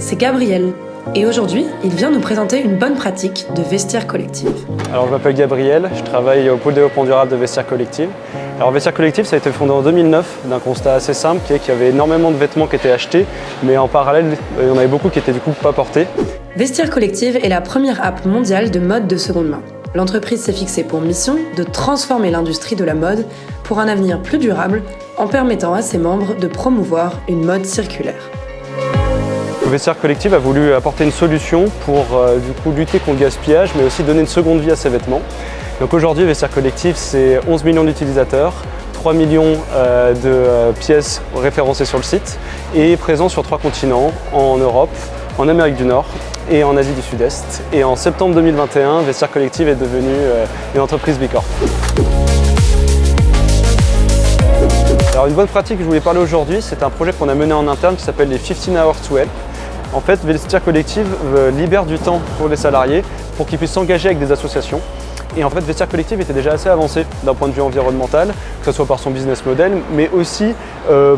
c'est Gabriel. Et aujourd'hui, il vient nous présenter une bonne pratique de vestiaire collective. Alors je m'appelle Gabriel, je travaille au pôle développement durable de Vestiaire Collective. Alors Vestiaire Collective, ça a été fondé en 2009 d'un constat assez simple qui est qu'il y avait énormément de vêtements qui étaient achetés, mais en parallèle, il y en avait beaucoup qui étaient du coup pas portés. Vestiaire Collective est la première app mondiale de mode de seconde main. L'entreprise s'est fixée pour mission de transformer l'industrie de la mode pour un avenir plus durable en permettant à ses membres de promouvoir une mode circulaire. Vestiaire Collective a voulu apporter une solution pour lutter contre le gaspillage, mais aussi donner une seconde vie à ses vêtements. Donc aujourd'hui, Vestiaire Collective, c'est 11 millions d'utilisateurs, 3 millions de pièces référencées sur le site et présent sur 3 continents, en Europe, en Amérique du Nord et en Asie du Sud-Est. Et en septembre 2021, Vestiaire Collective est devenue une entreprise Bicorp. Alors une bonne pratique que je voulais parler aujourd'hui, c'est un projet qu'on a mené en interne qui s'appelle les 15 Hours to Help. En fait, Vestiaire Collective libère du temps pour les salariés pour qu'ils puissent s'engager avec des associations. Et en fait, Vestiaire Collective était déjà assez avancé d'un point de vue environnemental, que ce soit par son business model, mais aussi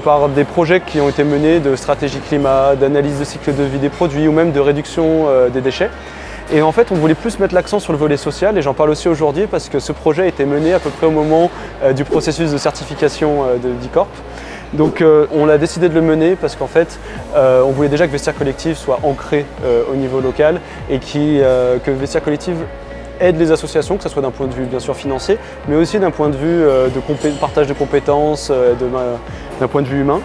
par des projets qui ont été menés de stratégie climat, d'analyse de cycle de vie des produits ou même de réduction des déchets. Et en fait, on voulait plus mettre l'accent sur le volet social et j'en parle aussi aujourd'hui parce que ce projet a été mené à peu près au moment du processus de certification de Bicorp. Donc on a décidé de le mener parce qu'en fait on voulait déjà que Vestiaire Collective soit ancré au niveau local et que Vestiaire Collective aide les associations, que ce soit d'un point de vue bien sûr financier, mais aussi d'un point de vue de partage de compétences, d'un point de vue humain.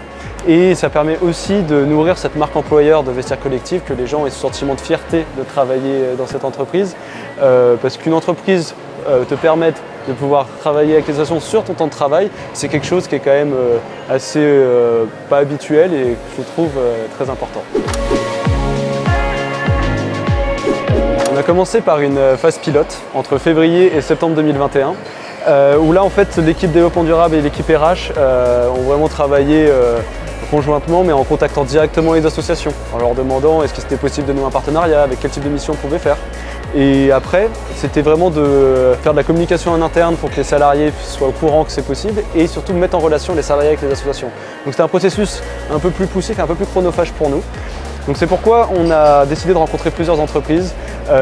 Et ça permet aussi de nourrir cette marque employeur de Vestiaire Collective, que les gens aient ce sentiment de fierté de travailler dans cette entreprise. Parce qu'une entreprise te permette de pouvoir travailler avec les associations sur ton temps de travail, c'est quelque chose qui est quand même assez pas habituel et que je trouve très important. On a commencé par une phase pilote entre février et septembre 2021. Où là en fait l'équipe développement durable et l'équipe RH ont vraiment travaillé conjointement mais en contactant directement les associations, en leur demandant est-ce que c'était possible de nouer un partenariat, avec quel type de mission on pouvait faire. Et après, c'était vraiment de faire de la communication en interne pour que les salariés soient au courant que c'est possible et surtout de mettre en relation les salariés avec les associations. Donc c'était un processus un peu plus poussé, un peu plus chronophage pour nous. Donc c'est pourquoi on a décidé de rencontrer plusieurs entreprises,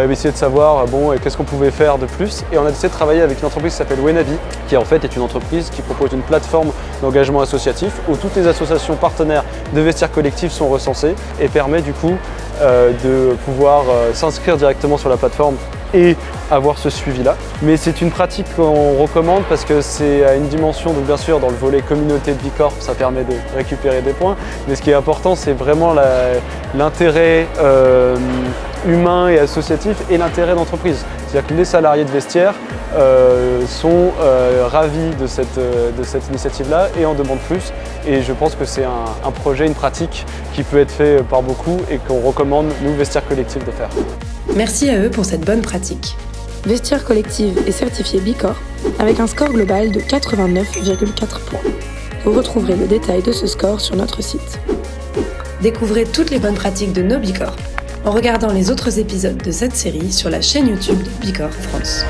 essayer de savoir qu'est-ce qu'on pouvait faire de plus. Et on a décidé de travailler avec une entreprise qui s'appelle Wenavi, qui en fait est une entreprise qui propose une plateforme d'engagement associatif où toutes les associations partenaires de Vestiaire Collective sont recensées et permet du coup de pouvoir s'inscrire directement sur la plateforme et avoir ce suivi-là. Mais c'est une pratique qu'on recommande parce que c'est à une dimension, donc bien sûr dans le volet communauté de Bicorp, ça permet de récupérer des points, mais ce qui est important c'est vraiment l'intérêt humain et associatif et l'intérêt d'entreprise. C'est-à-dire que les salariés de Vestiaire sont ravis de cette initiative-là et en demandent plus. Et je pense que c'est un projet, une pratique qui peut être fait par beaucoup et qu'on recommande, nous, Vestiaire Collective, de faire. Merci à eux pour cette bonne pratique. Vestiaire Collective est certifié Bicorp avec un score global de 89,4 points. Vous retrouverez le détail de ce score sur notre site. Découvrez toutes les bonnes pratiques de nos Bicorp en regardant les autres épisodes de cette série sur la chaîne YouTube de Bicorp France.